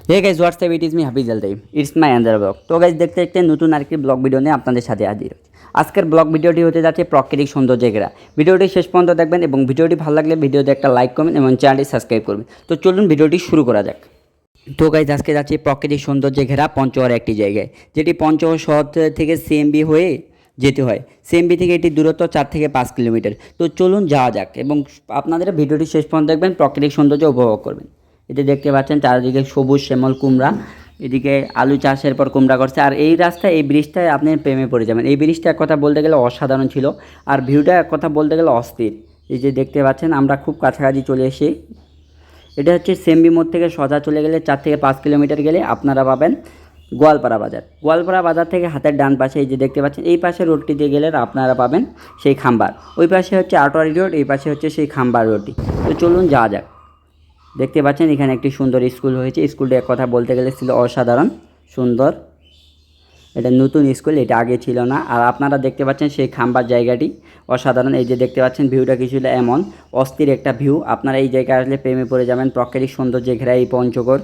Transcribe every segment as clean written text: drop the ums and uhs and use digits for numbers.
Hey guys what's up it is me Hafiz Al time it's my another blog. তো guys দেখতে দেখতে নতুন আরেকটি ব্লগ ভিডিও নিয়ে আপনাদের সাথে হাজির হচ্ছে। আজকের ব্লগ ভিডিওটি হতে যাচ্ছে প্রাকৃতিক সৌন্দর্যে ঘেরা। ভিডিওটি শেষ পর্যন্ত দেখবেন এবং ভিডিওটি ভালো লাগলে ভিডিওতে একটা লাইক করবেন এবং চ্যানেলটি সাবস্ক্রাইব করবেন। তো চলুন ভিডিওটি শুরু করা যাক। তো গাইজ আজকে যাচ্ছি প্রাকৃতিক সৌন্দর্যে ঘেরা পঞ্চগড় একটি জায়গায়, যেটি পঞ্চগড় শহর থেকে সিএমবি হয়ে যেতে হয়। সিএমবি থেকে এটি দূরত্ব 4 থেকে 5 কিলোমিটার। তো চলুন যাওয়া যাক এবং আপনাদের ভিডিওটি শেষ পর্যন্ত দেখবেন, প্রাকৃতিক সৌন্দর্য উপভোগ করবেন। এতে দেখতে পাচ্ছেন চারিদিকে সবুজ শ্যামল কুমড়া, এদিকে আলু চাষের পর কুমড়া করছে। আর এই রাস্তায় এই ব্রিজটায় আপনি প্রেমে পড়ে যাবেন। এই ব্রিজটা এক কথা বলতে গেলে অসাধারণ ছিল, আর ভিউটা এক কথা বলতে গেলে অস্থির। এই যে দেখতে পাচ্ছেন আমরা খুব কাছাকাছি চলে এসেছি। এটা হচ্ছে সিএমবি মোড় থেকে সোজা চলে গেলে 4 থেকে 5 কিলোমিটার গেলে আপনারা পাবেন গোয়ালপাড়া বাজার। গোয়ালপাড়া বাজার থেকে হাতের ডান পাশে এই যে দেখতে পাচ্ছেন, এই পাশে রোডটি দিয়ে গেলে আপনারা পাবেন সেই খাম্বার। ওই পাশে হচ্ছে আটোয়ারি রোড, এই পাশে হচ্ছে সেই খাম্বার রোডটি। তো চলুন যাওয়া যাক। দেখতে পাচ্ছেন এখানে একটি সুন্দর স্কুল হয়েছে। স্কুলটা এক কথা বলতে গেলে ছিল অসাধারণ সুন্দর। এটা নতুন স্কুল, এটা আগে ছিল না। আর আপনারা দেখতে পাচ্ছেন সেই খাম্বার জায়গাটি অসাধারণ। এই যে দেখতে পাচ্ছেন ভিউটা কিছুটা এমন অস্থির একটা ভিউ। আপনারা এই জায়গায় আসলে প্রেমে পড়ে যাবেন। প্রাকৃতিক সৌন্দর্যে ঘেরা এই পঞ্চগড়।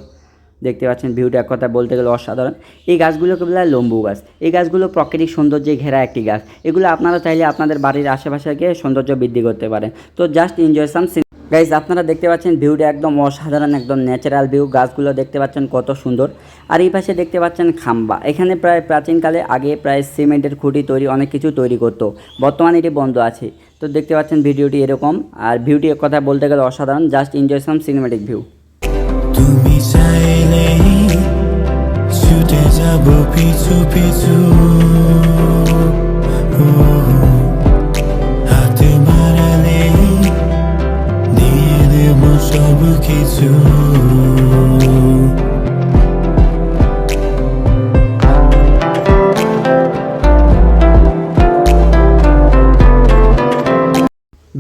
দেখতে পাচ্ছেন ভিউটা এক কথা বলতে গেলে অসাধারণ। এই গাছগুলোকে বলা হয় লম্বু গাছ। এই গাছগুলো প্রাকৃতিক সৌন্দর্যে ঘেরা একটি গাছ। এগুলো আপনারা চাইলে আপনাদের বাড়ির আশেপাশে গিয়ে সৌন্দর্য বৃদ্ধি করতে পারেন। তো জাস্ট এনজয় সাম গাইজ। আপনারা দেখতে পাচ্ছেন ভিউটা একদম অসাধারণ, একদম ন্যাচারাল ভিউ। গাছগুলো দেখতে পাচ্ছেন কত সুন্দর। আর এই পাশে দেখতে পাচ্ছেন খাম্বা। এখানে প্রায় প্রাচীনকালে আগে প্রায় সিমেন্টের খুঁটি তৈরি অনেক কিছু তৈরি করতো, বর্তমানে এটি বন্ধ আছে। তো দেখতে পাচ্ছেন ভিডিওটি এরকম। আর ভিউটি এক কথা বলতে গেলে অসাধারণ। জাস্ট এনজয় সাম সিনেমেটিক ভিউ। তুমি চাইলে ছুটে যাব পিছু পিছু, হাতে বাড়ালে দিয়ে দেব সব কিছু।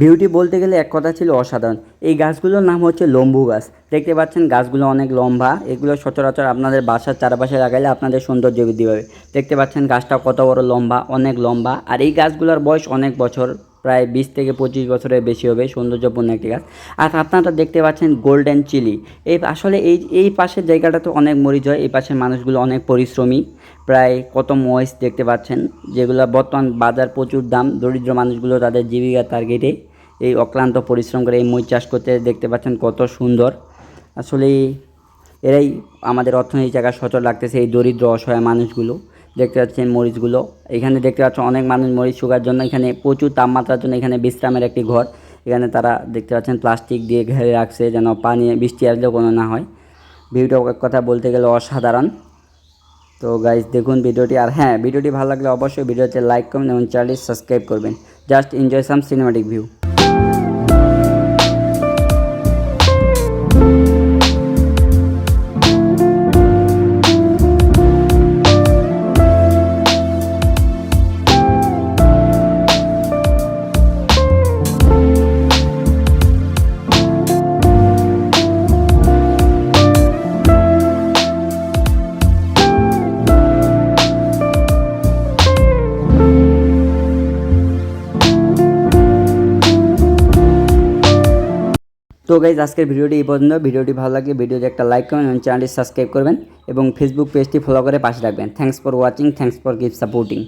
ভিউটি বলতে গেলে এক কথা ছিল অসাধারণ। এই গাছগুলোর নাম হচ্ছে লম্বু গাছ। দেখতে পাচ্ছেন গাছগুলো অনেক লম্বা। এগুলো সচরাচর আপনাদের বাসার চারপাশে লাগাইলে আপনাদের সৌন্দর্য বৃদ্ধি পাবে। দেখতে পাচ্ছেন গাছটা কত বড় লম্বা, অনেক লম্বা। আর এই গাছগুলোর বয়স অনেক বছর, প্রায় 20 থেকে 25 বছরের বেশি হবে। সৌন্দর্যপূর্ণ একটি গাছ। আর আপনারা দেখতে পাচ্ছেন গোল্ডেন চিলি। এই আসলে এই পাশের জায়গাটাতে অনেক মরিচ হয়। এই পাশের মানুষগুলো অনেক পরিশ্রমী, প্রায় কত মহিষ দেখতে পাচ্ছেন, যেগুলো বর্তমান বাজার প্রচুর দাম। দরিদ্র মানুষগুলো তাদের জীবিকার টার্গেটে এই অক্লান্ত পরিশ্রম করে এই মরিচ চাষ করতে। দেখতে পাচ্ছেন কত সুন্দর। আসলে এরাই আমাদের অর্থনীতি জায়গা সচল রাখতেছে, এই দরিদ্র অসহায় মানুষগুলো। দেখতে পাচ্ছেন মরিচগুলো। এখানে দেখতে পাচ্ছেন অনেক মানুষ মরিচ শুকার জন্য, এখানে প্রচুর তাপমাত্রার জন্য এখানে বিশ্রামের একটি ঘর। এখানে তারা দেখতে পাচ্ছেন প্লাস্টিক দিয়ে ঘিরে রাখছে যেন পানি বৃষ্টি আসলেও কোনো না হয়। ভিউটা এক কথা বলতে গেলে অসাধারণ। তো গাইজ দেখুন ভিডিওটি। আর হ্যাঁ, ভিডিওটি ভালো লাগলে অবশ্যই ভিডিওতে লাইক করবেন এবং চ্যানেলটি সাবস্ক্রাইব করবেন। জাস্ট এনজয় সাম সিনেমেটিক ভিউ। তো গাইজ আজকের ভিডিওটি এই পর্যন্ত। ভিডিওটি ভালো লাগলে ভিডিওতে একটা লাইক করবেন এবং চ্যানেলটি সাবস্ক্রাইব করবেন এবং ফেসবুক পেজটি ফলো করে পাশে রাখবেন। Thanks for watching, thanks for keep supporting.